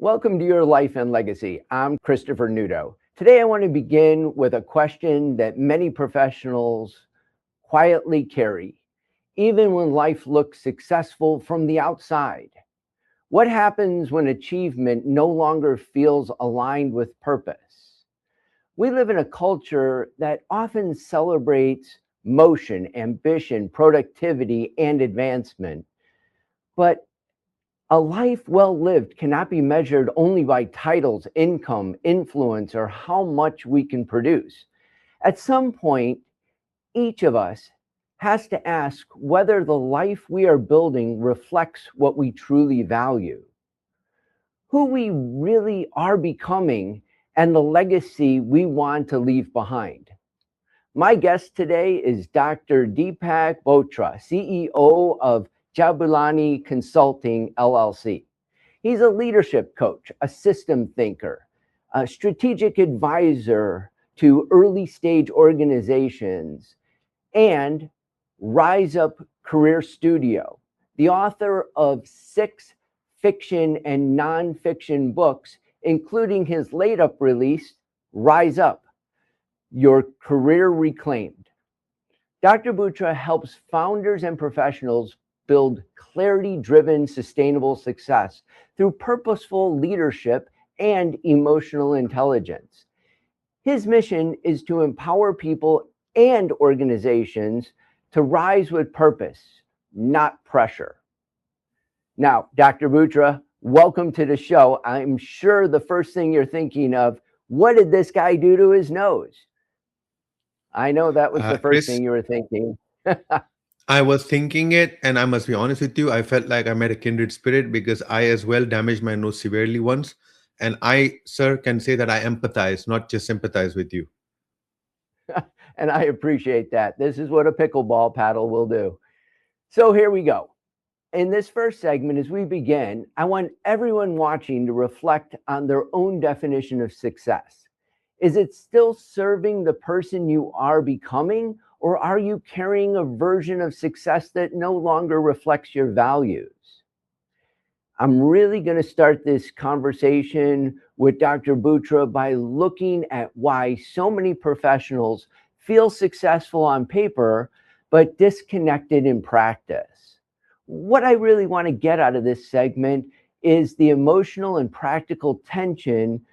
Welcome to Your Life and Legacy. I'm Christopher Nudo. Today, I want to begin with a question that many professionals quietly carry, even when life looks successful from the outside. What happens when achievement no longer feels aligned with purpose? We live in a culture that often celebrates motion, ambition, productivity, and advancement. But a life well lived cannot be measured only by titles, income, influence, or how much we can produce. At some point, each of us has to ask whether the life we are building reflects what we truly value, who we really are becoming, and the legacy we want to leave behind. My guest today is Dr. Deepak Bhutoria, CEO of Jabulani Consulting LLC. He's a leadership coach, a system thinker, a strategic advisor to early stage organizations, and Rise Up Career Studio, the author of 6 fiction and nonfiction books, including his late up release, Rise Up, Your Career Reclaimed. Dr. Bhutoria helps founders and professionals build clarity-driven, sustainable success through purposeful leadership and emotional intelligence. His mission is to empower people and organizations to rise with purpose, not pressure. Now, Dr. Bhutoria, welcome to the show. I'm sure the first thing you're thinking of, what did this guy do to his nose? I know that was the first Chris, thing you were thinking. I was thinking it, and I must be honest with you, I felt like I met a kindred spirit because I as well damaged my nose severely once. And I, sir, can say that I empathize, not just sympathize with you. And I appreciate that. This is what a pickleball paddle will do. So here we go. In this first segment, as we begin, I want everyone watching to reflect on their own definition of success. Is it still serving the person you are becoming, or are you carrying a version of success that no longer reflects your values? I'm really going to start this conversation with Dr. Bhutoria by looking at why so many professionals feel successful on paper, but disconnected in practice. What I really want to get out of this segment is the emotional and practical tension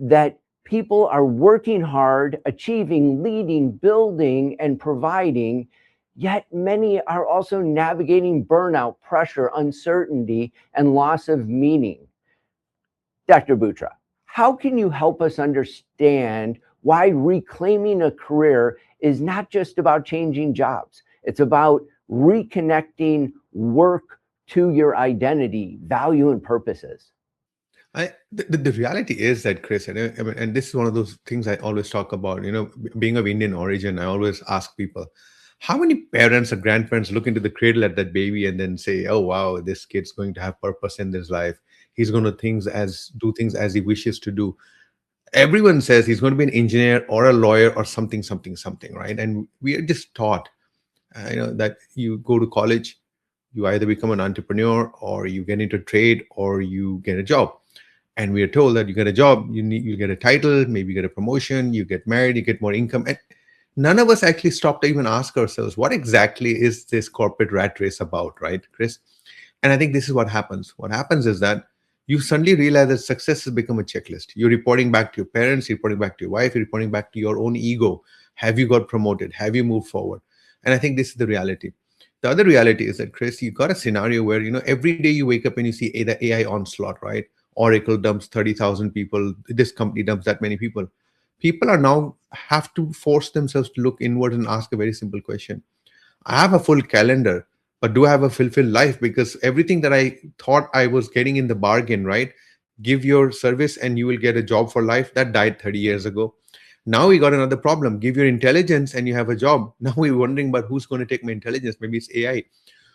that people are working hard, achieving, leading, building, and providing, yet many are also navigating burnout, pressure, uncertainty, and loss of meaning. Dr. Bhutoria, how can you help us understand why reclaiming a career is not just about changing jobs? It's about reconnecting work to your identity, value, and purposes. The reality is that, Chris, and this is one of those things I always talk about, being of Indian origin, I always ask people, how many parents or grandparents look into the cradle at that baby and then say, oh, wow, this kid's going to have purpose in his life. He's going to do things as he wishes to do. Everyone says he's going to be an engineer or a lawyer or something, something, something, right? And we are just taught, that you go to college, you either become an entrepreneur or you get into trade or you get a job. And we are told that you get a job, you get a title, maybe you get a promotion, you get married, you get more income. And none of us actually stop to even ask ourselves, what exactly is this corporate rat race about, right, Chris? And I think this is what happens. What happens is that you suddenly realize that success has become a checklist. You're reporting back to your parents, you're reporting back to your wife, you're reporting back to your own ego. Have you got promoted? Have you moved forward? And I think this is the reality. The other reality is that, Chris, you got a scenario where, every day you wake up and you see the AI onslaught, right? Oracle dumps 30,000 people. This company dumps that many people. People are now have to force themselves to look inward and ask a very simple question. I have a full calendar, but do I have a fulfilled life? Because everything that I thought I was getting in the bargain, right? Give your service and you will get a job for life, that died 30 years ago. Now we got another problem. Give your intelligence and you have a job. Now we're wondering about who's going to take my intelligence. Maybe it's AI.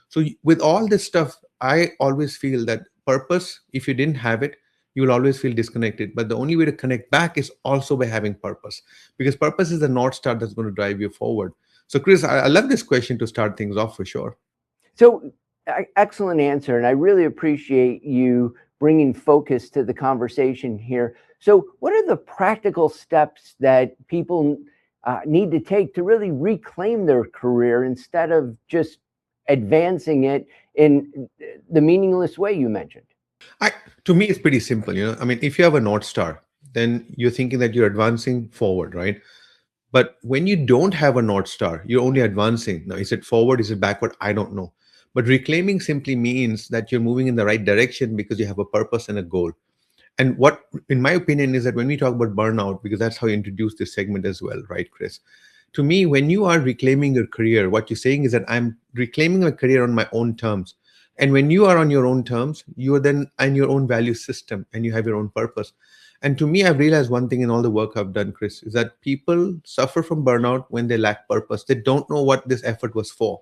So with all this stuff, I always feel that purpose, if you didn't have it, you will always feel disconnected. But the only way to connect back is also by having purpose, because purpose is the North Star that's going to drive you forward. So, Chris, I love this question to start things off for sure. So, excellent answer. And I really appreciate you bringing focus to the conversation here. So, what are the practical steps that people need to take to really reclaim their career instead of just advancing it in the meaningless way you mentioned? I, to me, it's pretty simple. I mean, if you have a North Star, then you're thinking that you're advancing forward, right? But when you don't have a North Star, you're only advancing. Now, is it forward? Is it backward? I don't know. But reclaiming simply means that you're moving in the right direction because you have a purpose and a goal. And what, in my opinion, is that when we talk about burnout, because that's how you introduce this segment as well, right, Chris? To me, when you are reclaiming your career, what you're saying is that I'm reclaiming my career on my own terms. And when you are on your own terms, you are then in your own value system and you have your own purpose. And to me, I've realized one thing in all the work I've done, Chris, is that people suffer from burnout when they lack purpose. They don't know what this effort was for.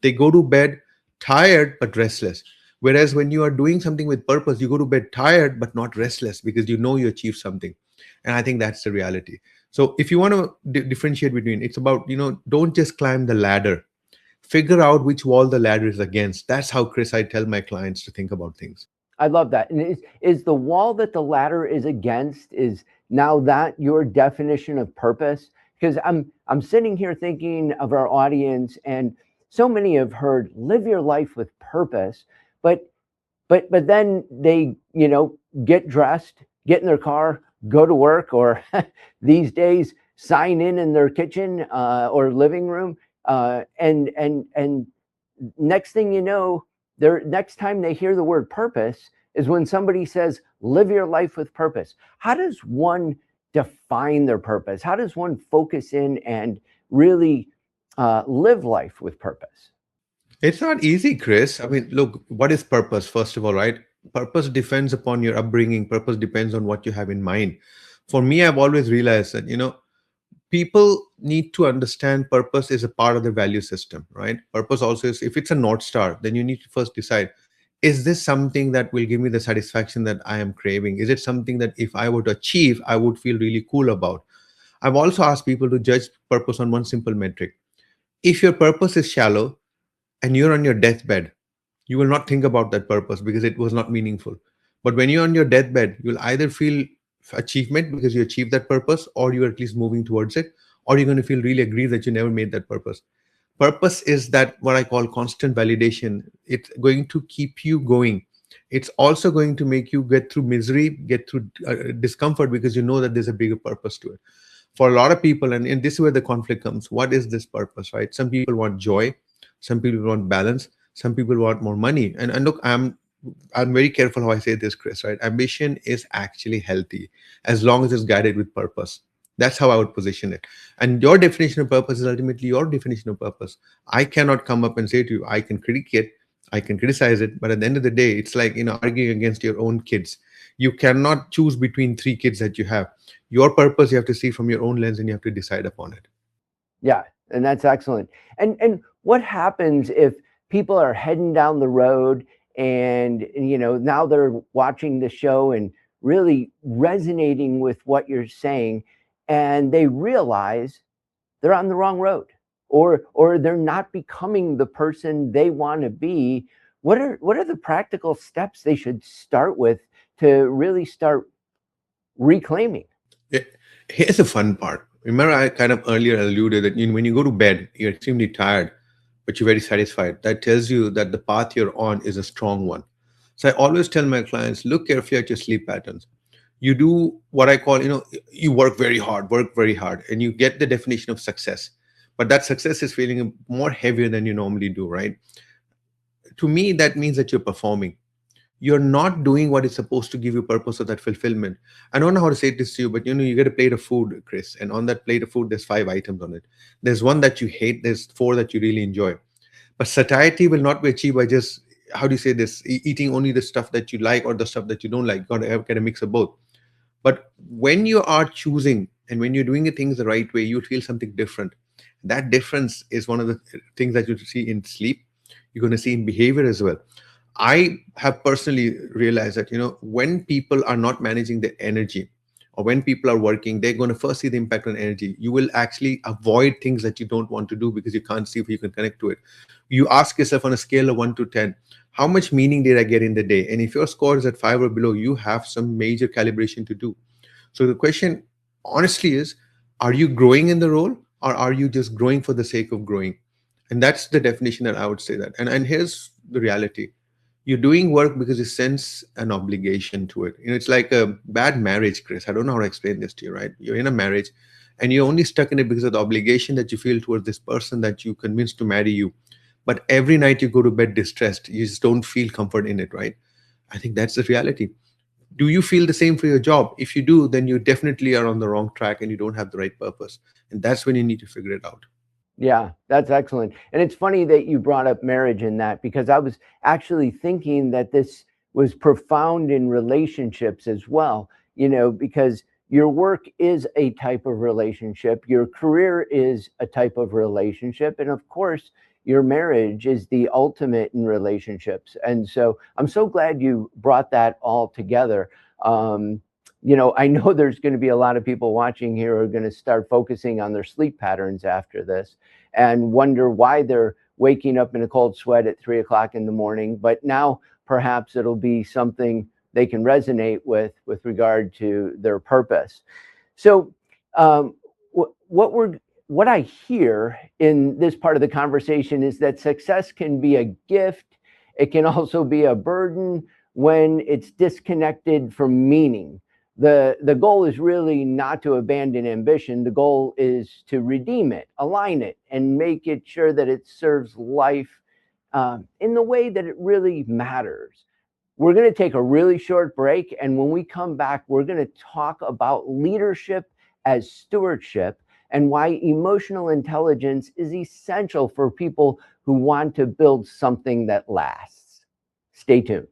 They go to bed tired but restless. Whereas when you are doing something with purpose, you go to bed tired but not restless because you know you achieved something. And I think that's the reality. So if you want to differentiate between, it's about, don't just climb the ladder. Figure out which wall the ladder is against. That's how, Chris, I tell my clients to think about things. I love that. And is the wall that the ladder is against, is now that your definition of purpose? Because I'm sitting here thinking of our audience, and so many have heard live your life with purpose, but then they, get dressed, get in their car, go to work, or these days sign in their kitchen or living room, and next thing you know, next time they hear the word purpose is when somebody says live your life with purpose. How does one define their purpose? How does one focus in and really live life with purpose? It's not easy, Chris. I mean, look, what is purpose, first of all, right? Purpose depends upon your upbringing. Purpose depends on what you have in mind. For me, I've always realized that, people need to understand purpose is a part of the value system, right? Purpose also is, if it's a North Star, then you need to first decide, is this something that will give me the satisfaction that I am craving? Is it something that if I were to achieve, I would feel really cool about? I've also asked people to judge purpose on one simple metric. If your purpose is shallow and you're on your deathbed, you will not think about that purpose because it was not meaningful. But when you're on your deathbed, you'll either feel achievement because you achieved that purpose, or you're at least moving towards it, or you're going to feel really aggrieved that you never made that purpose. Purpose is that what I call constant validation. It's going to keep you going. It's also going to make you get through misery, get through discomfort, because you know that there's a bigger purpose to it. For a lot of people, and this is where the conflict comes, what is this purpose, right? Some people want joy, some people want balance, some people want more money. And look, I'm very careful how I say this, Chris, right? Ambition is actually healthy as long as it's guided with purpose. That's how I would position it. And your definition of purpose is ultimately your definition of purpose. I cannot come up and say to you, I can critique it, I can criticize it, but at the end of the day, it's like, arguing against your own kids. You cannot choose between three kids that you have. Your purpose, you have to see from your own lens and you have to decide upon it. Yeah, and that's excellent. And what happens if people are heading down the road and now they're watching the show and really resonating with what you're saying, and they realize they're on the wrong road, or they're not becoming the person they want to be? What are the practical steps they should start with to really start reclaiming? Here's the fun part. Remember, I kind of earlier alluded that when you go to bed, you're extremely tired, but you're very satisfied. That tells you that the path you're on is a strong one. So I always tell my clients, look carefully at your sleep patterns. You do what I call, you work very hard, and you get the definition of success. But that success is feeling more heavier than you normally do, right? To me, that means that you're performing. You're not doing what is supposed to give you purpose or that fulfillment. I don't know how to say this to you, but you get a plate of food, Chris, and on that plate of food, there's 5 items on it. There's one that you hate, there's 4 that you really enjoy. But satiety will not be achieved by just, how do you say this, eating only the stuff that you like or the stuff that you don't like. You got to get a mix of both. But when you are choosing and when you're doing the things the right way, you feel something different. That difference is one of the things that you see in sleep. You're going to see in behavior as well. I have personally realized that, when people are not managing their energy, or when people are working, they're going to first see the impact on energy. You will actually avoid things that you don't want to do because you can't see if you can connect to it. You ask yourself on a scale of 1 to 10, How much meaning did I get in the day? And if your score is at 5 or below, you have some major calibration to do. So the question honestly is, are you growing in the role, or are you just growing for the sake of growing? And that's the definition that I would say that. And here's the reality. You're doing work because you sense an obligation to it. It's like a bad marriage, Chris. I don't know how to explain this to you, right? You're in a marriage and you're only stuck in it because of the obligation that you feel towards this person that you convinced to marry you. But every night you go to bed distressed. You just don't feel comfort in it, right? I think that's the reality. Do you feel the same for your job? If you do, then you definitely are on the wrong track and you don't have the right purpose. And that's when you need to figure it out. Yeah, that's excellent. And it's funny that you brought up marriage in that, because I was actually thinking that this was profound in relationships as well, because your work is a type of relationship, your career is a type of relationship, and of course, your marriage is the ultimate in relationships. And so I'm so glad you brought that all together. I know there's going to be a lot of people watching here who are going to start focusing on their sleep patterns after this and wonder why they're waking up in a cold sweat at 3 o'clock in the morning. But now perhaps it'll be something they can resonate with regard to their purpose. So what I hear in this part of the conversation is that success can be a gift. It can also be a burden when it's disconnected from meaning. The goal is really not to abandon ambition. The goal is to redeem it, align it, and make it sure that it serves life in the way that it really matters. We're going to take a really short break. And when we come back, we're going to talk about leadership as stewardship and why emotional intelligence is essential for people who want to build something that lasts. Stay tuned.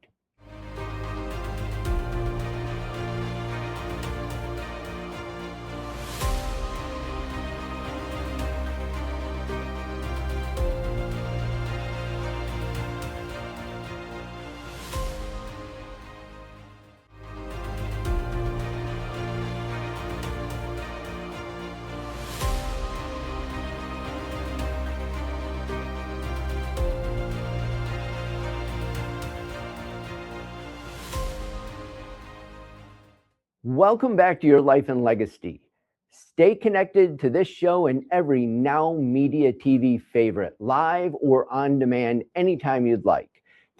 Welcome back to Your Life and Legacy. Stay connected to this show and every Now Media TV favorite, live or on demand, anytime you'd like.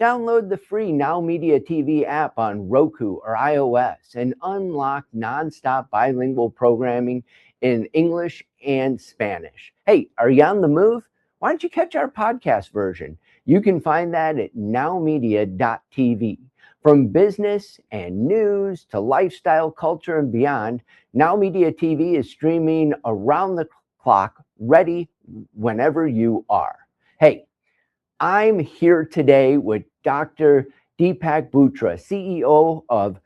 Download the free Now Media TV app on Roku or iOS and unlock nonstop bilingual programming in English and Spanish. Hey, are you on the move? Why don't you catch our podcast version? You can find that at nowmedia.tv. From business and news to lifestyle, culture, and beyond, Now Media TV is streaming around the clock, ready whenever you are. Hey, I'm here today with Dr. Deepak Bhutoria, CEO of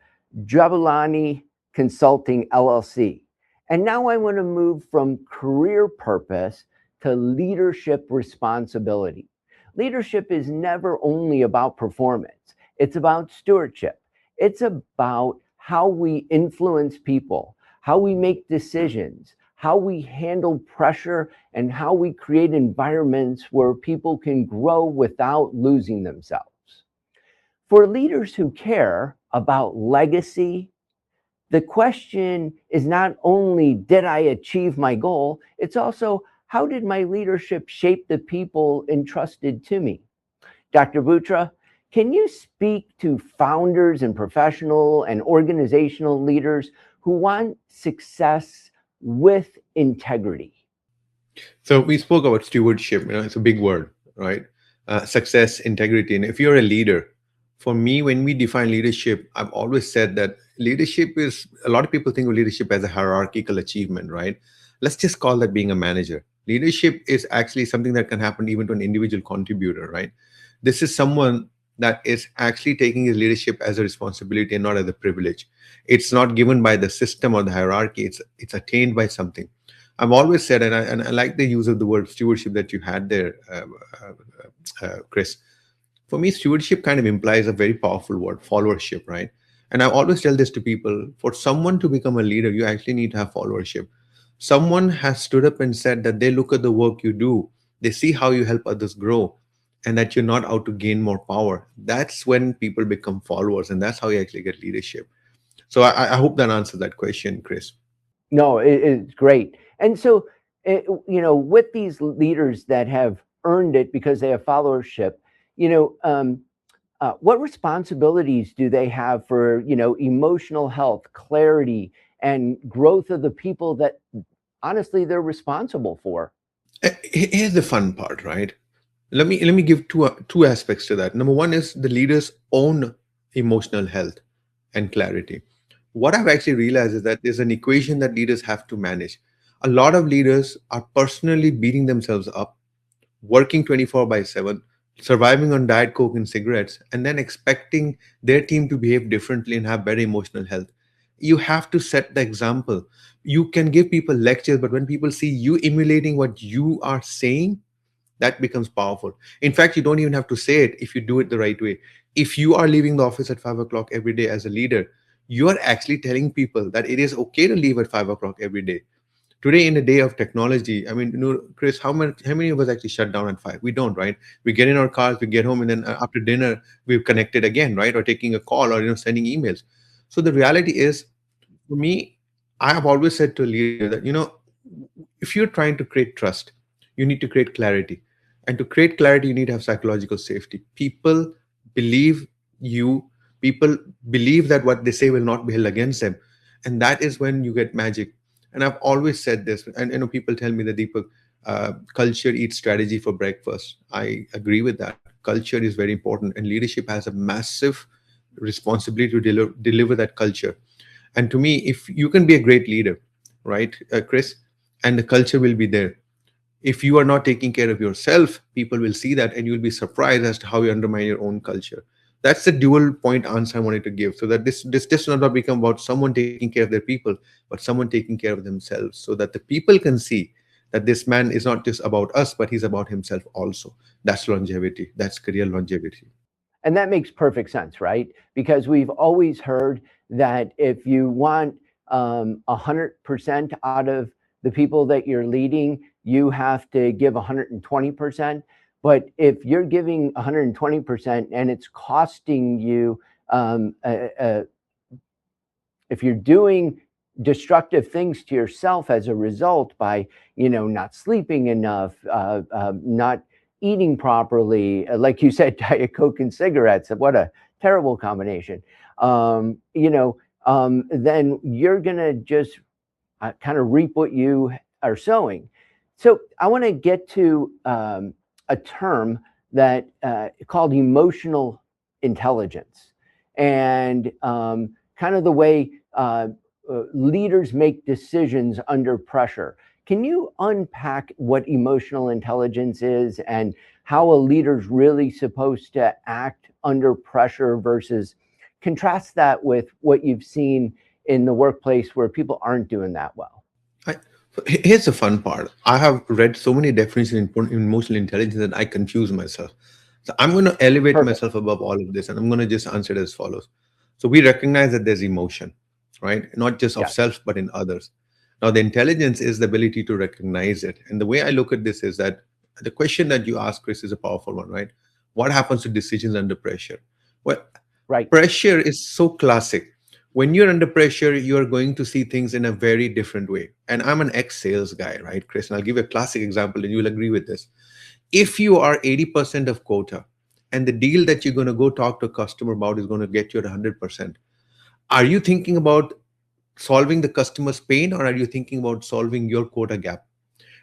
Jabulani Consulting LLC. And now I want to move from career purpose to leadership responsibility. Leadership is never only about performance. It's about stewardship. It's about how we influence people, how we make decisions, how we handle pressure, and how we create environments where people can grow without losing themselves. For leaders who care about legacy, the question is not only did I achieve my goal, it's also how did my leadership shape the people entrusted to me? Dr. Bhutoria, can you speak to founders and professional and organizational leaders who want success with integrity? So we spoke about stewardship. It's a big word, right? Success, integrity. And if you're a leader, for me, when we define leadership, I've always said that leadership is, a lot of people think of leadership as a hierarchical achievement, right? Let's just call that being a manager. Leadership is actually something that can happen even to an individual contributor, right? This is someone that is actually taking his leadership as a responsibility and not as a privilege. It's not given by the system or the hierarchy. It's attained by something. I've always said, and I like the use of the word stewardship that you had there, Chris. For me, stewardship kind of implies a very powerful word, followership, right? And I always tell this to people: for someone to become a leader, you actually need to have followership. Someone has stood up and said that they look at the work you do, they see how you help others grow, and that you're not out to gain more power, that's when people become followers, and that's how you actually get leadership. So I hope that answers that question, Chris. No, it's great. And so, with these leaders that have earned it because they have followership, you know, what responsibilities do they have for, emotional health, clarity, and growth of the people that honestly they're responsible for? Here's the fun part, right? Let me give two aspects to that. Number one is the leader's own emotional health and clarity. What I've actually realized is that there's an equation that leaders have to manage. A lot of leaders are personally beating themselves up, working 24 by 7, surviving on diet coke and cigarettes, and then expecting their team to behave differently and have better emotional health. You have to set the example. You can give people lectures, but when people see you emulating what you are saying, that becomes powerful. In fact, you don't even have to say it if you do it the right way. If you are leaving the office at 5 o'clock every day as a leader, you are actually telling people that it is okay to leave at 5 o'clock every day. Today, in a day of technology, I mean, Chris, how many of us actually shut down at 5? We don't, right? We get in our cars, we get home, and then after dinner, we've connected again, right? Or taking a call, or sending emails. So the reality is, for me, I have always said to a leader that, if you're trying to create trust, you need to create clarity. And to create clarity, you need to have psychological safety. Believe you, people believe that what they say will not be held against them. And that is when you get magic. And I've always said this, and people tell me that Deepak, culture eats strategy for breakfast. I agree with that. Culture is very important, and leadership has a massive responsibility to deliver that culture. And to me, if you can be a great leader, right, Chris, and the culture will be there. If you are not taking care of yourself, people will see that, and you'll be surprised as to how you undermine your own culture. That's the dual point answer I wanted to give, so that this does not become about someone taking care of their people, but someone taking care of themselves, so that the people can see that this man is not just about us, but he's about himself also. That's longevity. That's career longevity. And that makes perfect sense, right? Because we've always heard that if you want 100% out of the people that you're leading, you have to give 120%. But if you're giving 120% and it's costing you, if you're doing destructive things to yourself as a result by, not sleeping enough, not eating properly, like you said, Diet Coke and cigarettes, what a terrible combination. Then you're going to just kind of reap what you are sowing. So I want to get to a term that called emotional intelligence, and kind of the way leaders make decisions under pressure. Can you unpack what emotional intelligence is and how a leader's really supposed to act under pressure versus contrast that with what you've seen in the workplace where people aren't doing that well? I, Here's the fun part. I have read so many definitions in emotional intelligence that I confuse myself. So I'm going to elevate Perfect. myself above all of this, and I'm going to just answer it as follows. So we recognize that there's emotion, right? Not just of Yes. self, but in others. Now, the intelligence is the ability to recognize it. And the way I look at this is that the question that you asked, Chris, is a powerful one, right? What happens to decisions under pressure? Well, Right. pressure is so classic. When you're under pressure, you're going to see things in a very different way. And I'm an ex-sales guy, right, Chris? And I'll give you a classic example, and you'll agree with this. If you are 80% of quota, and the deal that you're going to go talk to a customer about is going to get you at 100%, are you thinking about solving the customer's pain, or are you thinking about solving your quota gap?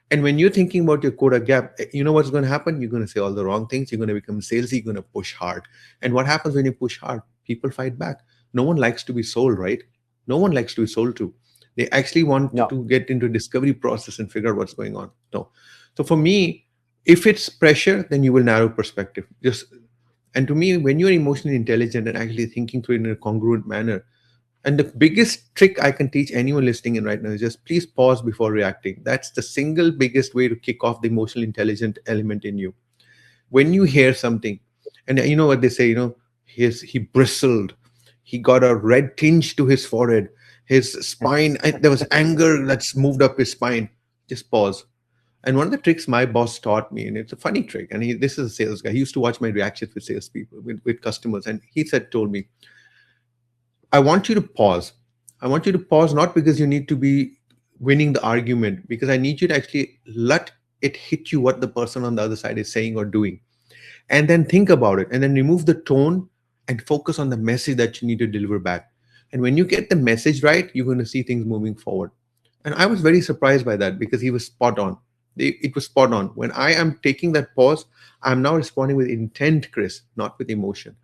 And when you're thinking about your quota gap, you know what's going to happen? You're going to say all the wrong things. You're going to become salesy. You're going to push hard. And what happens when you push hard? People fight back. No one likes to be sold, right? No one likes to be sold to. They actually want No. to get into discovery process and figure out what's going on. No. So for me, if it's pressure, then you will narrow perspective. Just and to me, when you're emotionally intelligent and actually thinking through it in a congruent manner, and the biggest trick I can teach anyone listening in right now is just please pause before reacting. That's the single biggest way to kick off the emotional intelligent element in you. When you hear something, and you know what they say, he bristled, he got a red tinge to his forehead, his spine, there was anger that's moved up his spine. Just pause. And one of the tricks my boss taught me, and it's a funny trick, and this is a sales guy. He used to watch my reactions with salespeople, with customers, and he told me, I want you to pause. I want you to pause not because you need to be winning the argument, because I need you to actually let it hit you what the person on the other side is saying or doing, and then think about it, and then remove the tone and focus on the message that you need to deliver back. And when you get the message right, you're going to see things moving forward. And I was very surprised by that because he was spot on. It was spot on. When I am taking that pause, I'm now responding with intent, Chris, not with emotion.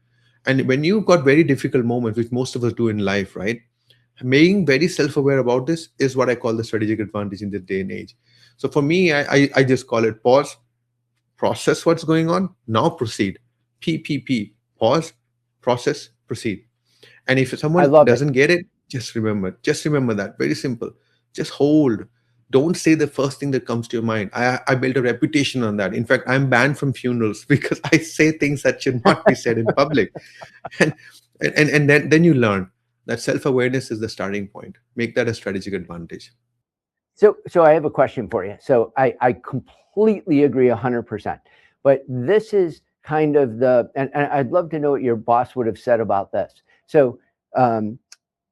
And when you've got very difficult moments, which most of us do in life, right? Being very self-aware about this is what I call the strategic advantage in this day and age. So for me, I just call it pause, process what's going on, now proceed. PPP, pause, process, proceed. And if I someone love it. doesn't get it, just remember that. Very simple. Just hold. Don't say the first thing that comes to your mind. I built a reputation on that. In fact, I'm banned from funerals because I say things that should not be said in public. And then you learn that self-awareness is the starting point. Make that a strategic advantage. So I have a question for you. So I completely agree 100%. But this is kind of and I'd love to know what your boss would have said about this. So, I'm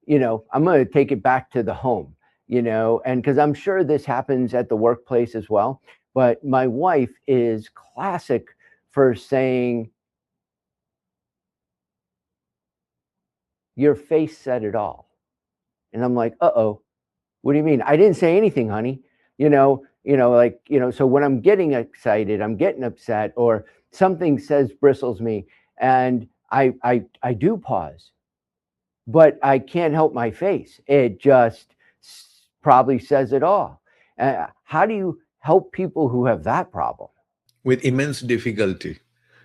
going to take it back to the home, and because I'm sure this happens at the workplace as well. But my wife is classic for saying, your face said it all. And I'm like, uh-oh. What do you mean? I didn't say anything, honey. So when I'm getting excited, I'm getting upset, or something says bristles me, and I do pause, but I can't help my face. It just probably says it all. How do you help people who have that problem? With immense difficulty.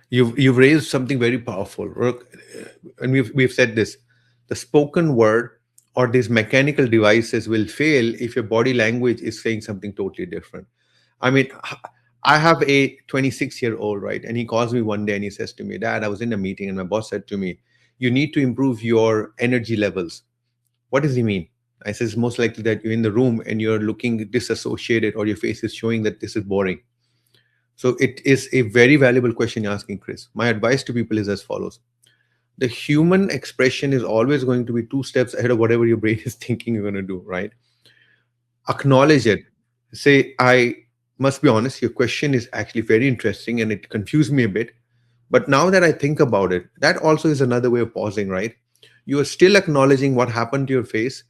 You've raised something very powerful. And we've said this. The spoken word or these mechanical devices will fail if your body language is saying something totally different. I mean, I have a 26-year-old, right? And he calls me one day and he says to me, Dad, I was in a meeting and my boss said to me, you need to improve your energy levels. What does he mean? I says, it's most likely that you're in the room and you're looking disassociated or your face is showing that this is boring. So it is a very valuable question you're asking, Chris. My advice to people is as follows. The human expression is always going to be 2 steps ahead of whatever your brain is thinking you're going to do, right? Acknowledge it. Say, I must be honest, your question is actually very interesting and it confused me a bit. But now that I think about it, that also is another way of pausing, right? You are still acknowledging what happened to your face,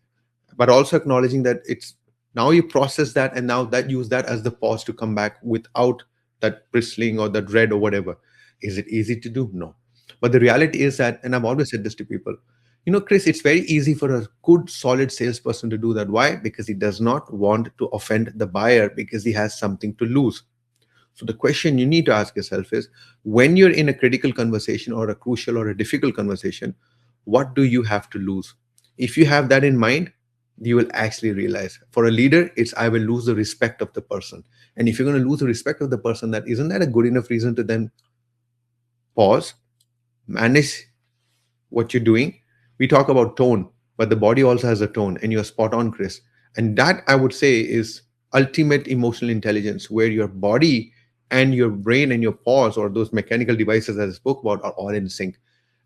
but also acknowledging that it's now you process that and now that use that as the pause to come back without that bristling or that dread or whatever. Is it easy to do? No. But the reality is that, and I've always said this to people, Chris, it's very easy for a good, solid salesperson to do that. Why? Because he does not want to offend the buyer because he has something to lose. So the question you need to ask yourself is, when you're in a critical conversation or a crucial or a difficult conversation, what do you have to lose? If you have that in mind, you will actually realize for a leader, it's I will lose the respect of the person. And if you're going to lose the respect of the person, that isn't that a good enough reason to then pause, manage what you're doing? We talk about tone, but the body also has a tone, and you're spot on, Chris. And that I would say is ultimate emotional intelligence, where your body and your brain and your pause or those mechanical devices that I spoke about are all in sync.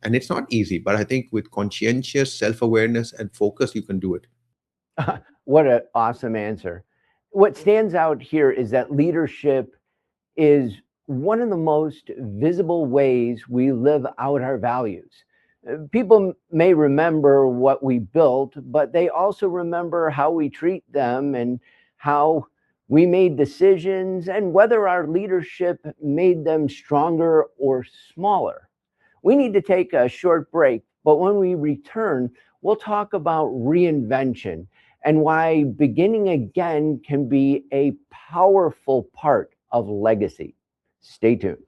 And it's not easy, but I think with conscientious self-awareness and focus, you can do it. What an awesome answer. What stands out here is that leadership is one of the most visible ways we live out our values. People may remember what we built, but they also remember how we treat them and how we made decisions and whether our leadership made them stronger or smaller. We need to take a short break, but when we return, we'll talk about reinvention and why beginning again can be a powerful part of legacy. Stay tuned.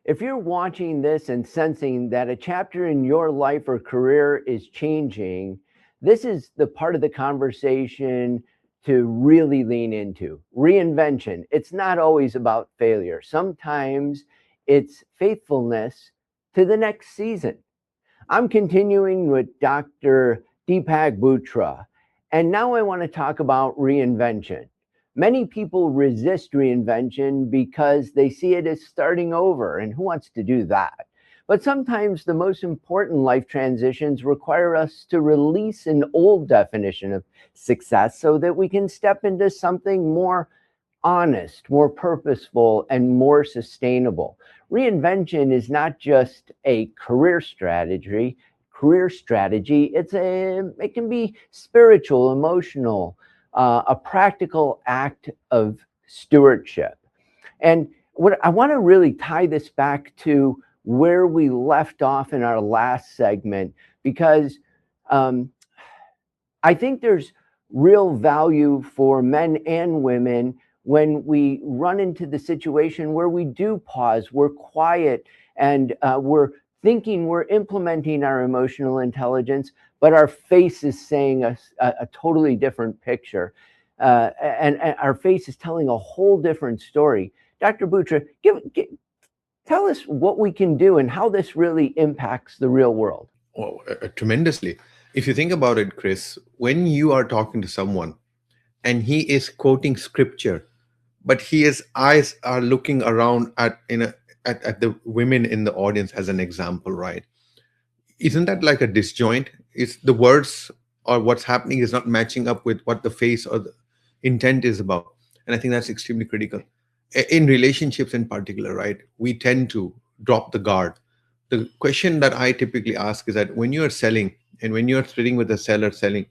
If you're watching this and sensing that a chapter in your life or career is changing, this is the part of the conversation to really lean into. Reinvention. It's not always about failure. Sometimes it's faithfulness to the next season. I'm continuing with Dr. Deepak Bhutoria, and now I want to talk about reinvention. Many people resist reinvention because they see it as starting over, and who wants to do that? But sometimes the most important life transitions require us to release an old definition of success so that we can step into something more honest, more purposeful, and more sustainable. Reinvention is not just a career strategy. It can be spiritual, emotional, a practical act of stewardship. And what I want to really tie this back to where we left off in our last segment, because I think there's real value for men and women when we run into the situation where we do pause, we're quiet, and we're thinking we're implementing our emotional intelligence, but our face is saying a totally different picture. And our face is telling a whole different story. Dr. Bhutoria, tell us what we can do and how this really impacts the real world. Oh, tremendously. If you think about it, Chris, when you are talking to someone and he is quoting scripture, but his eyes are looking around at the women in the audience as an example, right? Isn't that like a disjoint? It's the words or what's happening is not matching up with what the face or the intent is about. And I think that's extremely critical. In relationships in particular, right? We tend to drop the guard. The question that I typically ask is that when you are selling and when you are sitting with a seller selling,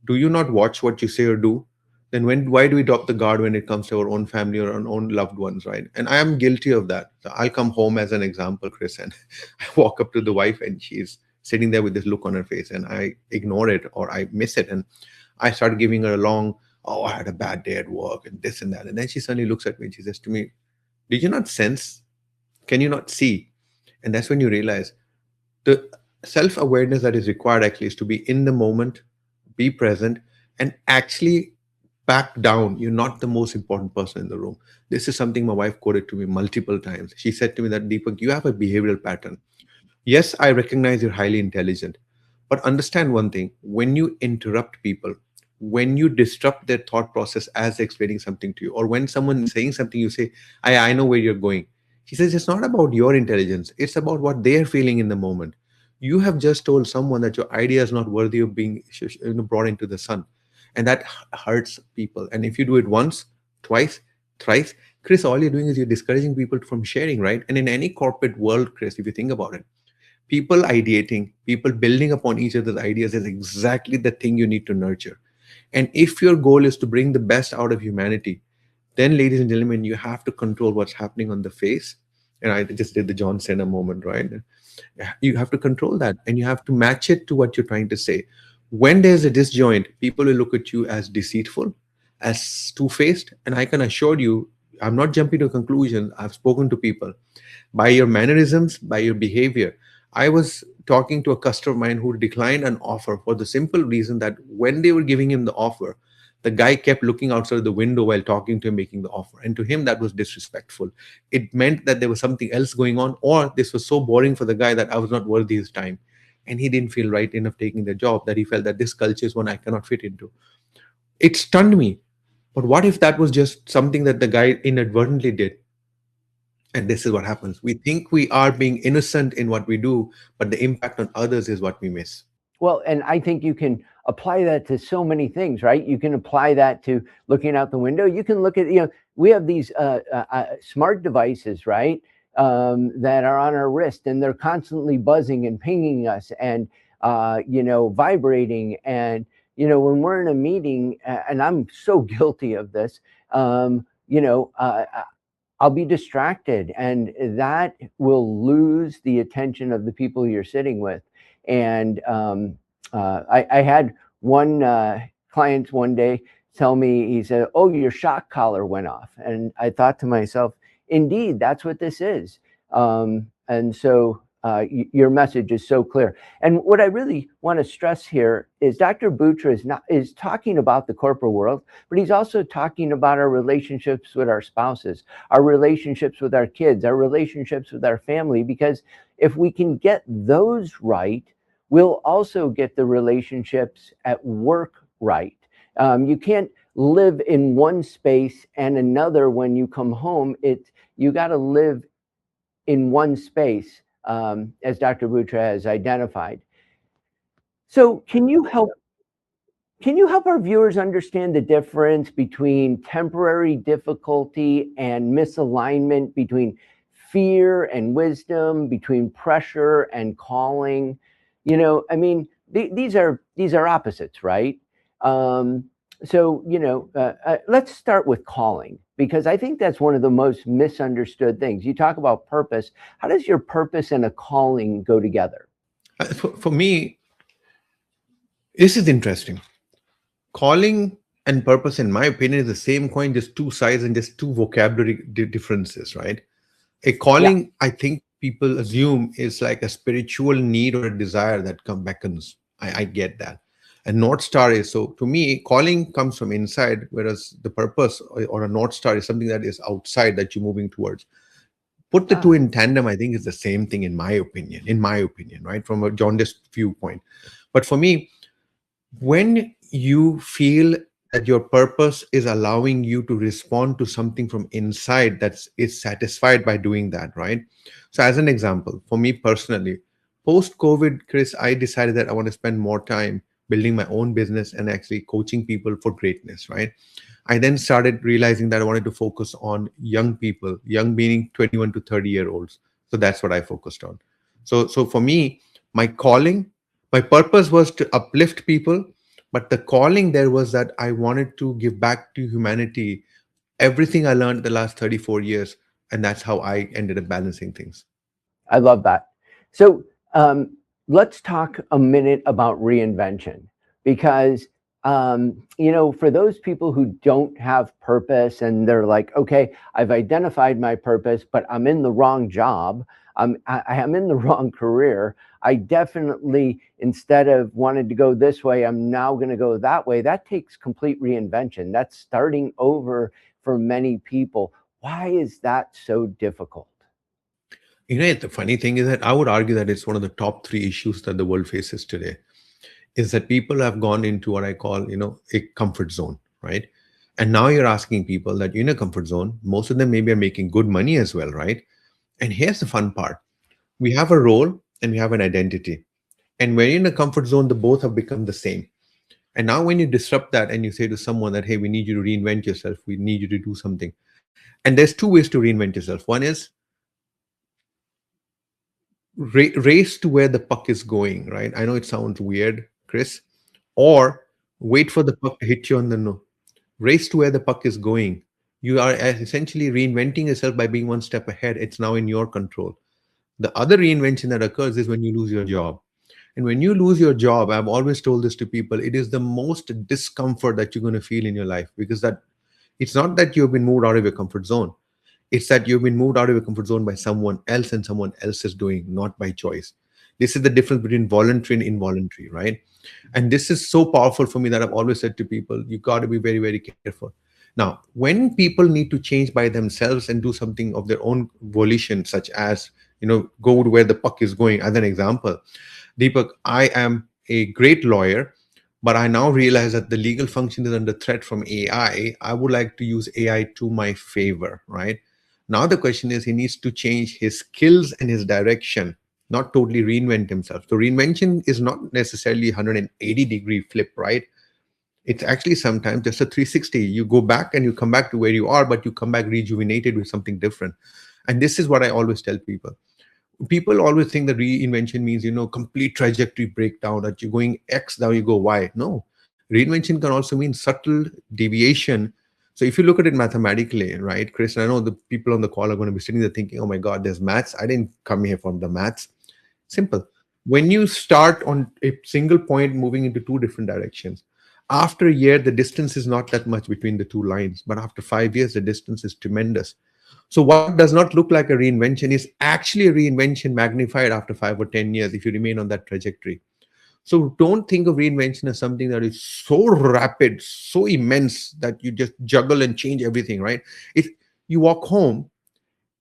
do you not watch what you say or do? Then why do we drop the guard when it comes to our own family or our own loved ones, right? And I am guilty of that. So I'll come home as an example, Chris, and I walk up to the wife and she's sitting there with this look on her face and I ignore it or I miss it. And I start giving her a long, oh, I had a bad day at work and this and that. And then she suddenly looks at me and she says to me, did you not sense? Can you not see? And that's when you realize the self-awareness that is required actually is to be in the moment, be present, and actually back down. You're not the most important person in the room. This is something my wife quoted to me multiple times. She said to me that, Deepak, you have a behavioral pattern. Yes, I recognize you're highly intelligent, but understand one thing: when you interrupt people, when you disrupt their thought process as they're explaining something to you, or when someone is saying something, you say, I know where you're going. She says, it's not about your intelligence, it's about what they're feeling in the moment. You have just told someone that your idea is not worthy of being brought into the sun. And that hurts people. And if you do it once, twice, thrice, Chris, all you're doing is you're discouraging people from sharing, right? And in any corporate world, Chris, if you think about it, people ideating, people building upon each other's ideas is exactly the thing you need to nurture. And if your goal is to bring the best out of humanity, then, ladies and gentlemen, you have to control what's happening on the face. And I just did the John Cena moment, right? You have to control that and you have to match it to what you're trying to say. When there's a disjoint, people will look at you as deceitful, as two-faced. And I can assure you, I'm not jumping to conclusions. I've spoken to people by your mannerisms, by your behavior. I was talking to a customer of mine who declined an offer for the simple reason that when they were giving him the offer, the guy kept looking outside the window while talking to him, making the offer. And to him, that was disrespectful. It meant that there was something else going on, or this was so boring for the guy that I was not worthy his time. And he didn't feel right enough taking the job, that he felt that this culture is one I cannot fit into. It stunned me. But what if that was just something that the guy inadvertently did? And this is what happens. We think we are being innocent in what we do, but the impact on others is what we miss. Well, and I think you can apply that to so many things, right? You can apply that to looking out the window. You can look at, we have these smart devices, right? That are on our wrist and they're constantly buzzing and pinging us and, vibrating. And, when we're in a meeting, and I'm so guilty of this, I'll be distracted and that will lose the attention of the people you're sitting with. And I had one client one day tell me, he said, oh, your shock collar went off. And I thought to myself, indeed, that's what this is. And so your message is so clear. And what I really want to stress here is Dr. Bhutoria is talking about the corporate world, but he's also talking about our relationships with our spouses, our relationships with our kids, our relationships with our family, because if we can get those right, we'll also get the relationships at work right. You can't live in one space and another when you come home. You got to live in one space, as Dr. Bhutoria has identified. So can you help our viewers understand the difference between temporary difficulty and misalignment, between fear and wisdom, between pressure and calling? I mean, these are opposites, right? Um, so let's start with calling, because I think that's one of the most misunderstood things. You talk about purpose. How does your purpose and a calling go together? For me, this is interesting. Calling and purpose, in my opinion, is the same coin, just two sides and just two vocabulary differences, right? A Yeah, calling, I think people assume, is like a spiritual need or a desire that beckons. I get that. And North Star is, so to me, calling comes from inside, whereas the purpose or a North Star is something that is outside that you're moving towards. Put the two ah, in tandem, I think is the same thing, in my opinion, right? From a jaundiced viewpoint. But for me, when you feel that your purpose is allowing you to respond to something from inside that is satisfied by doing that, right? So as an example, for me personally, post COVID, Chris, I decided that I want to spend more time building my own business and actually coaching people for greatness, right? I then started realizing that I wanted to focus on young people, young meaning 21 to 30-year olds. So that's what I focused on. So for me, my calling, my purpose was to uplift people, but the calling there was that I wanted to give back to humanity everything I learned the last 34 years. And that's how I ended up balancing things. I love that. So let's talk a minute about reinvention, because for those people who don't have purpose and they're like, okay, I've identified my purpose, but I'm in the wrong job. I am in the wrong career. I definitely, instead of wanting to go this way, I'm now going to go that way. That takes complete reinvention. That's starting over for many people. Why is that so difficult? The funny thing is that I would argue that it's one of the top three issues that the world faces today, is that people have gone into what I call, a comfort zone, right? And now you're asking people that you're in a comfort zone. Most of them maybe are making good money as well, right? And here's the fun part. We have a role and we have an identity. And when you're in a comfort zone, the both have become the same. And now when you disrupt that and you say to someone that, hey, we need you to reinvent yourself, we need you to do something. And there's two ways to reinvent yourself. One is race to where the puck is going, right? I know it sounds weird, Chris, or wait for the puck to hit you on the nose. Race to where the puck is going. You are essentially reinventing yourself by being one step ahead. It's now in your control. The other reinvention that occurs is when you lose your job. And when you lose your job, I've always told this to people, it is the most discomfort that you're going to feel in your life, because that it's not that you've been moved out of your comfort zone. It's that you've been moved out of your comfort zone by someone else and someone else is doing, not by choice. This is the difference between voluntary and involuntary, right? And this is so powerful for me that I've always said to people, you got to be very, very careful. Now, when people need to change by themselves and do something of their own volition, such as, go to where the puck is going, as an example, Deepak, I am a great lawyer, but I now realize that the legal function is under threat from AI. I would like to use AI to my favor, right? Now the question is, he needs to change his skills and his direction, not totally reinvent himself. So reinvention is not necessarily 180-degree flip, right? It's actually sometimes just a 360. You go back and you come back to where you are, but you come back rejuvenated with something different. And this is what I always tell people. People always think that reinvention means, complete trajectory breakdown, that you're going X, now you go Y. No, reinvention can also mean subtle deviation. So if you look at it mathematically, right, Chris, and I know the people on the call are going to be sitting there thinking, oh my God, there's maths. I didn't come here from the maths. Simple. When you start on a single point moving into two different directions, after a year, the distance is not that much between the two lines. But after 5 years, the distance is tremendous. So what does not look like a reinvention is actually a reinvention magnified after 5 or 10 years if you remain on that trajectory. So don't think of reinvention as something that is so rapid, so immense that you just juggle and change everything, right? If you walk home,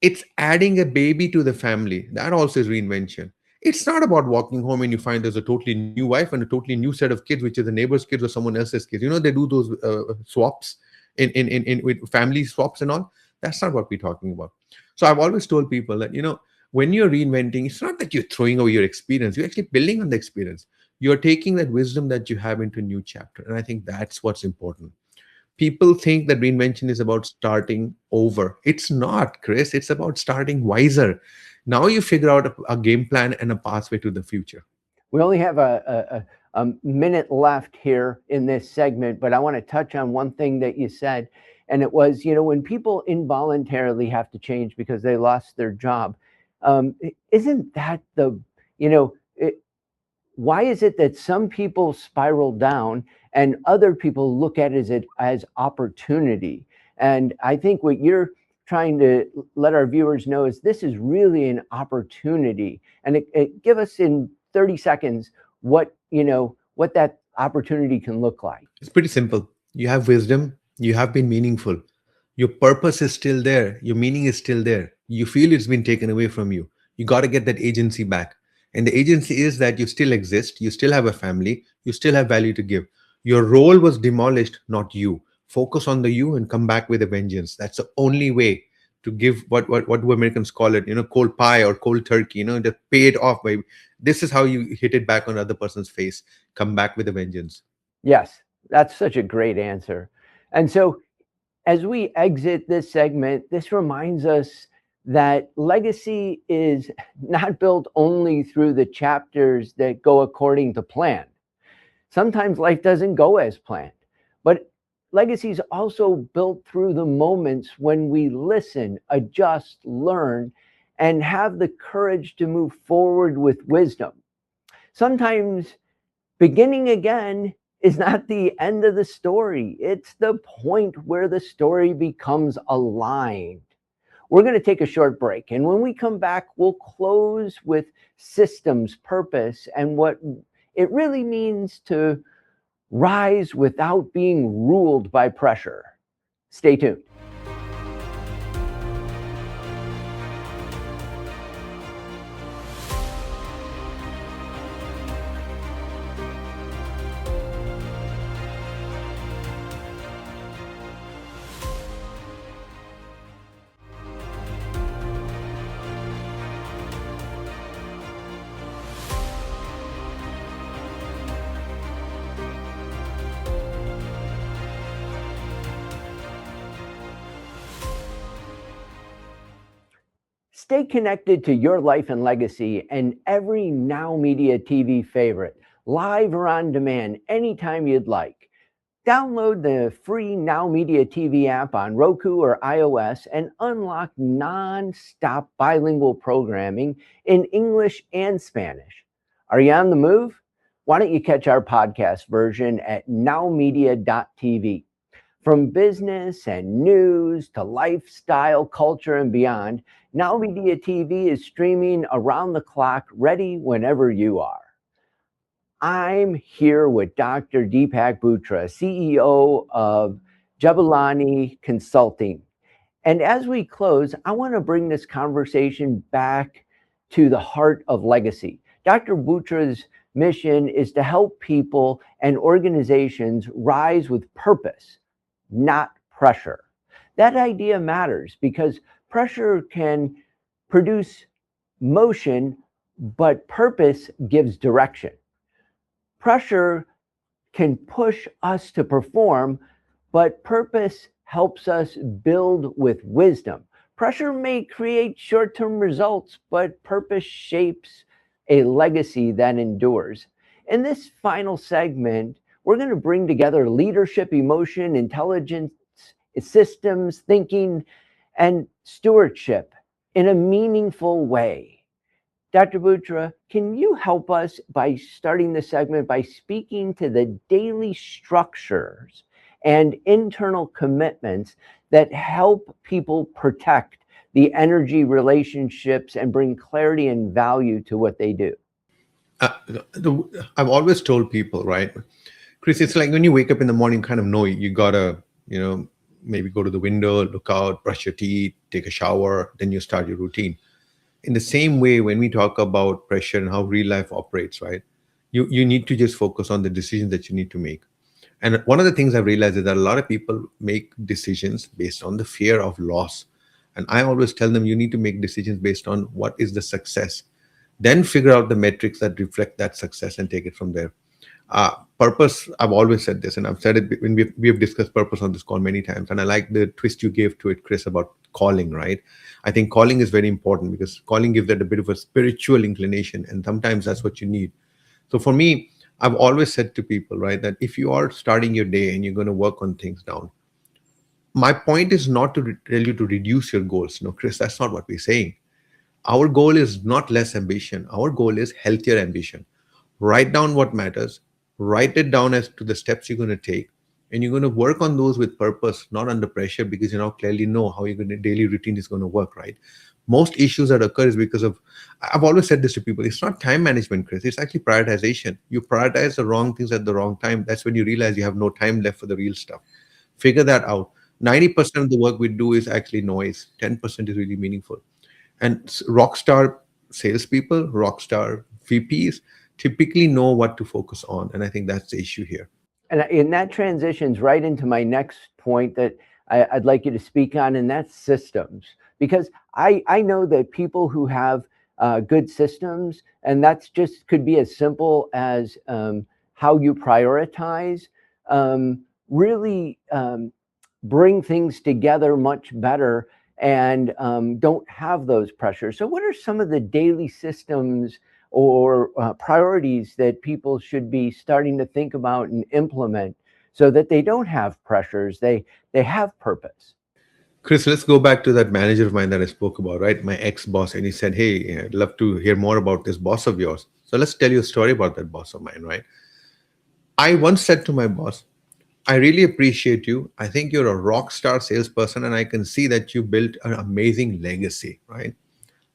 it's adding a baby to the family. That also is reinvention. It's not about walking home and you find there's a totally new wife and a totally new set of kids, which is the neighbor's kids or someone else's kids. They do those swaps in with family swaps and all. That's not what we're talking about. So I've always told people that, when you're reinventing, it's not that you're throwing away your experience. You're actually building on the experience. You're taking that wisdom that you have into a new chapter. And I think that's what's important. People think that reinvention is about starting over. It's not, Chris. It's about starting wiser. Now you figure out a game plan and a pathway to the future. We only have a minute left here in this segment, but I want to touch on one thing that you said. And it was, when people involuntarily have to change because they lost their job, isn't that why is it that some people spiral down and other people look at it as opportunity? And I think what you're trying to let our viewers know is this is really an opportunity. And give us in 30 seconds what that opportunity can look like. It's pretty simple. You have wisdom, you have been meaningful. Your purpose is still there, your meaning is still there. You feel it's been taken away from you. You got to get that agency back. And the agency is that you still exist, you still have a family, you still have value to give. Your role was demolished, not you. Focus on the you and come back with a vengeance. That's the only way to give what do Americans call it, cold pie or cold turkey, just pay it off by this is how you hit it back on the other person's face. Come back with a vengeance. Yes, that's such a great answer. And so as we exit this segment, this reminds us that legacy is not built only through the chapters that go according to plan. Sometimes life doesn't go as planned, but legacy is also built through the moments when we listen, adjust, learn, and have the courage to move forward with wisdom. Sometimes beginning again is not the end of the story. It's the point where the story becomes aligned. We're going to take a short break. And when we come back, we'll close with systems, purpose, and what it really means to rise without being ruled by pressure. Stay tuned. Stay connected to your life and legacy and every Now Media TV favorite, live or on demand, anytime you'd like. Download the free Now Media TV app on Roku or iOS and unlock non-stop bilingual programming in English and Spanish. Are you on the move? Why don't you catch our podcast version at nowmedia.tv? From business and news to lifestyle, culture, and beyond, Now Media TV is streaming around the clock, ready whenever you are. I'm here with Dr. Deepak Bhutoria, CEO of Jabulani Consulting. And as we close, I want to bring this conversation back to the heart of legacy. Dr. Bhutoria's mission is to help people and organizations rise with purpose, not pressure. That idea matters because pressure can produce motion, but purpose gives direction. Pressure can push us to perform, but purpose helps us build with wisdom. Pressure may create short-term results, but purpose shapes a legacy that endures. In this final segment, we're going to bring together leadership, emotion, intelligence, systems, thinking, and stewardship in a meaningful way. Dr. Bhutoria, can you help us by starting the segment by speaking to the daily structures and internal commitments that help people protect the energy relationships and bring clarity and value to what they do. I've always told people, right, Chris, it's like when you wake up in the morning, kind of know you gotta, maybe go to the window, look out, brush your teeth, take a shower, then you start your routine. In the same way, when we talk about pressure and how real life operates, right, you need to just focus on the decisions that you need to make. And one of the things I've realized is that a lot of people make decisions based on the fear of loss. And I always tell them you need to make decisions based on what is the success, then figure out the metrics that reflect that success and take it from there. Purpose, I've always said this, and I've said it when we have discussed purpose on this call many times. And I like the twist you gave to it, Chris, about calling, right? I think calling is very important because calling gives that a bit of a spiritual inclination. And sometimes that's what you need. So for me, I've always said to people, right, that if you are starting your day and you're going to work on things down, my point is not to tell you to reduce your goals. No, Chris, that's not what we're saying. Our goal is not less ambition. Our goal is healthier ambition. Write down what matters, write it down as to the steps you're going to take, and you're going to work on those with purpose, not under pressure, because you now clearly know how your daily routine is going to work, right? Most issues that occur is because of, I've always said this to people, it's not time management, Chris, it's actually prioritization. You prioritize the wrong things at the wrong time. That's when you realize you have no time left for the real stuff. Figure that out. 90% of the work we do is actually noise, 10% is really meaningful. And rock star salespeople, rock star VPs typically know what to focus on. And I think that's the issue here. And that transitions right into my next point that I'd like you to speak on, and that's systems. Because I know that people who have good systems, and that's just could be as simple as how you prioritize, really bring things together much better and don't have those pressures. So what are some of the daily systems or priorities that people should be starting to think about and implement so that they don't have pressures, they have purpose? Chris, let's go back to that manager of mine that I spoke about, right? My ex-boss. And he said, hey, I'd love to hear more about this boss of yours. So let's tell you a story about that boss of mine, right? I once said to my boss, I really appreciate you. I think you're a rock star salesperson, and I can see that you built an amazing legacy, right?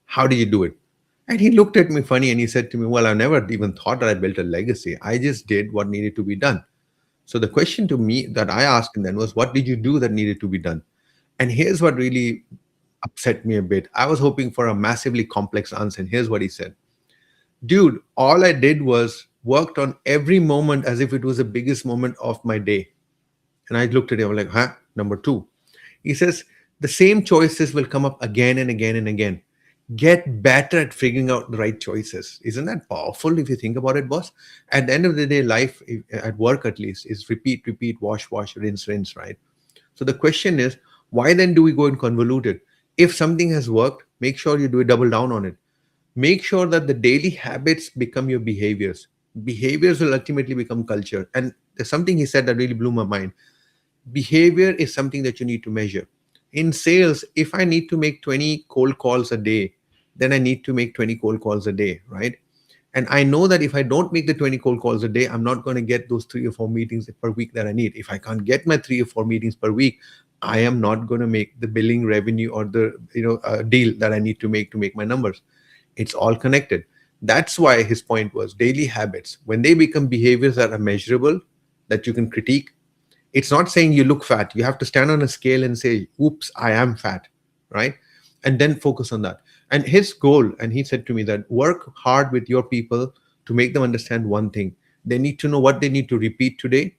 How do you do it? And he looked at me funny and he said to me, well, I never even thought that I built a legacy. I just did what needed to be done. So the question to me that I asked him then was, what did you do that needed to be done? And here's what really upset me a bit. I was hoping for a massively complex answer. And here's what he said. Dude, all I did was worked on every moment as if it was the biggest moment of my day. And I looked at him, I'm like, huh? Number two. He says, the same choices will come up again and again and again. Get better at figuring out the right choices. Isn't that powerful if you think about it, boss? At the end of the day, life, at work at least, is repeat, repeat, wash, wash, rinse, rinse, right? So the question is, why then do we go and convolute it? If something has worked, make sure you do it, double down on it. Make sure that the daily habits become your behaviors. Behaviors will ultimately become culture. And there's something he said that really blew my mind. Behavior is something that you need to measure. In sales, if I need to make 20 cold calls a day, then I need to make 20 cold calls a day, right? And I know that if I don't make the 20 cold calls a day, I'm not going to get those 3 or 4 meetings per week that I need. If I can't get my 3 or 4 meetings per week, I am not going to make the billing revenue or the deal that I need to make my numbers. It's all connected. That's why his point was daily habits. When they become behaviors that are measurable, that you can critique, it's not saying you look fat. You have to stand on a scale and say, oops, I am fat, right? And then focus on that. And his goal, and he said to me that work hard with your people to make them understand one thing. They need to know what they need to repeat today,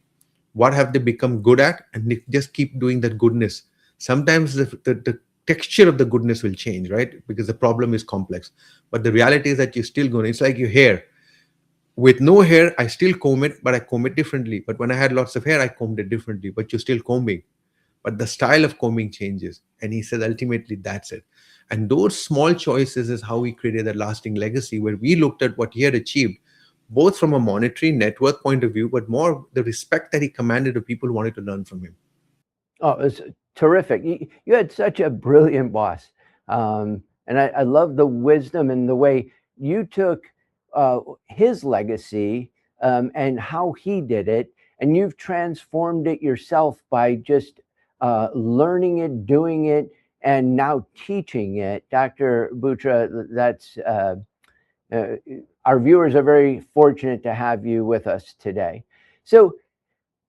what have they become good at, and they just keep doing that goodness. Sometimes the texture of the goodness will change, right? Because the problem is complex. But the reality is that you're still going, it's like your hair. With no hair, I still comb it, but I comb it differently. But when I had lots of hair, I combed it differently, but you're still combing. But the style of combing changes. And he said, ultimately, that's it. And those small choices is how we created that lasting legacy, where we looked at what he had achieved, both from a monetary net worth point of view, but more the respect that he commanded to people who wanted to learn from him. Oh, it was terrific. You had such a brilliant boss. And I love the wisdom and the way you took his legacy and how he did it and you've transformed it yourself by just learning it, doing it, and now teaching it. Dr. Bhutoria, that's our viewers are very fortunate to have you with us today. So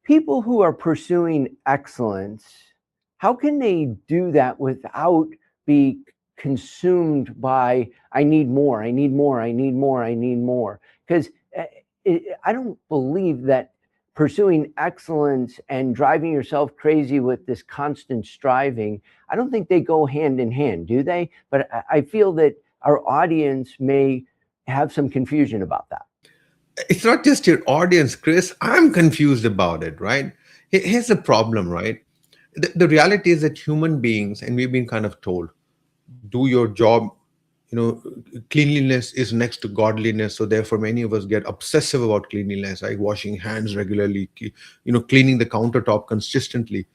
people who are pursuing excellence, how can they do that without be consumed by, I need more, I need more, I need more, I need more? Because I don't believe that pursuing excellence and driving yourself crazy with this constant striving, I don't think they go hand in hand, do they? But I feel that our audience may have some confusion about that. It's not just your audience, Chris. I'm confused about it, right? Here's the problem, right? The reality is that human beings, and we've been kind of told, do your job. Cleanliness is next to godliness. So therefore, many of us get obsessive about cleanliness, like washing hands regularly, cleaning the countertop consistently.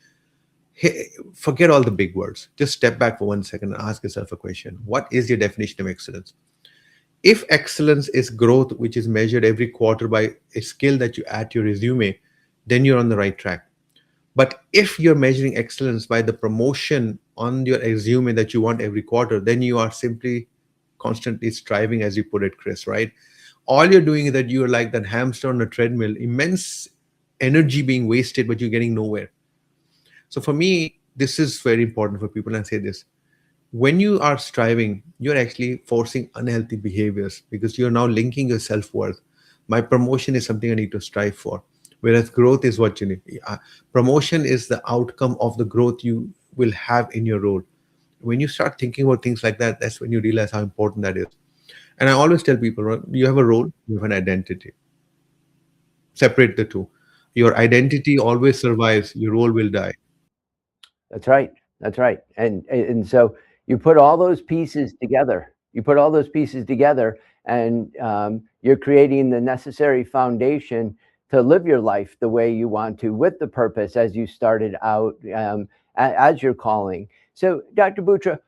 Hey, forget all the big words. Just step back for 1 second and ask yourself a question. What is your definition of excellence? If excellence is growth, which is measured every quarter by a skill that you add to your resume, then you're on the right track. But if you're measuring excellence by the promotion on your resume that you want every quarter, then you are simply constantly striving, as you put it, Chris, right? All you're doing is that you're like that hamster on a treadmill, immense energy being wasted, but you're getting nowhere. So for me, this is very important for people. And I say this: when you are striving, you're actually forcing unhealthy behaviors because you're now linking your self-worth. My promotion is something I need to strive for, whereas growth is what you need. Promotion is the outcome of the growth you will have in your role. When you start thinking about things like that, that's when you realize how important that is. And I always tell people, right, you have a role, you have an identity. Separate the two. Your identity always survives, your role will die. That's right. That's right. And so you put all those pieces together. You put all those pieces together, and you're creating the necessary foundation to live your life the way you want to, with the purpose as you started out, as your calling. So, Dr. Bhutoria,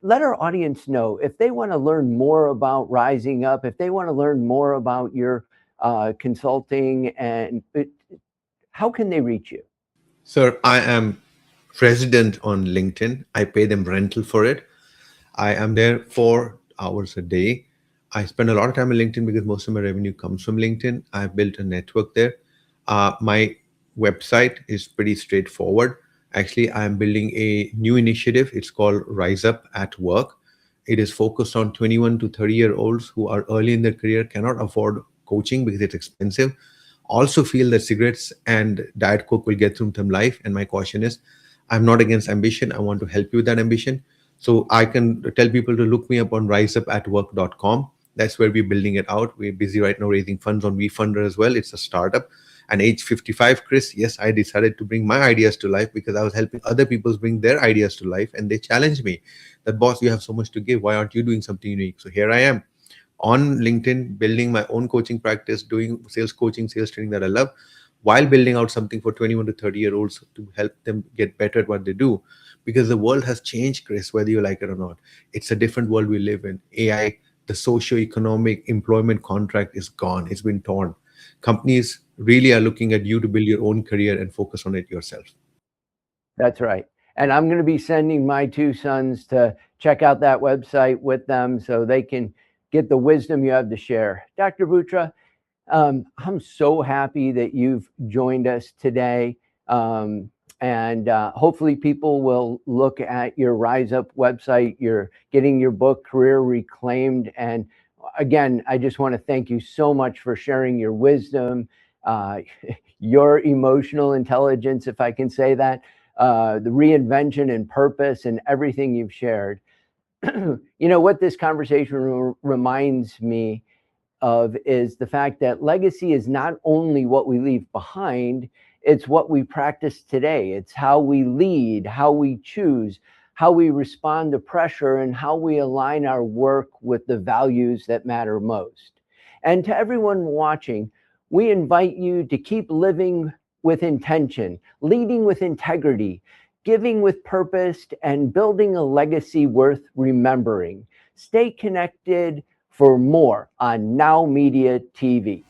let our audience know if they want to learn more about Rising Up, if they want to learn more about your consulting, and how can they reach you? Sir, I am resident on LinkedIn. I pay them rental for it. I am there 4 hours a day. I spend a lot of time on LinkedIn because most of my revenue comes from LinkedIn. I've built a network there. My website is pretty straightforward. Actually, I'm building a new initiative. It's called Rise Up at Work. It is focused on 21 to 30-year-olds who are early in their career, cannot afford coaching because it's expensive, also feel that cigarettes and Diet Coke will get through them life. And my caution is, I'm not against ambition. I want to help you with that ambition. So I can tell people to look me up on riseupatwork.com. That's where we're building it out. We're busy right now raising funds on WeFunder as well. It's a startup. And age 55, Chris, yes, I decided to bring my ideas to life because I was helping other people bring their ideas to life. And they challenged me that, boss, you have so much to give. Why aren't you doing something unique? So here I am on LinkedIn, building my own coaching practice, doing sales coaching, sales training that I love, while building out something for 21 to 30-year-olds to help them get better at what they do. Because the world has changed, Chris, whether you like it or not. It's a different world we live in. AI, the socio-economic employment contract is gone. It's been torn. Companies really are looking at you to build your own career and focus on it yourself. That's right. And I'm going to be sending my two sons to check out that website with them so they can get the wisdom you have to share. Dr. Bhutoria, I'm so happy that you've joined us today. And hopefully people will look at your Rise Up website. You're getting your book, Career Reclaimed. And again, I just want to thank you so much for sharing your wisdom, your emotional intelligence, if I can say that, the reinvention and purpose and everything you've shared. You know, what this conversation reminds me of is the fact that legacy is not only what we leave behind, it's what we practice today. It's how we lead, how we choose, how we respond to pressure, and how we align our work with the values that matter most. And to everyone watching, we invite you to keep living with intention, leading with integrity, giving with purpose, and building a legacy worth remembering. Stay connected for more on Now Media TV.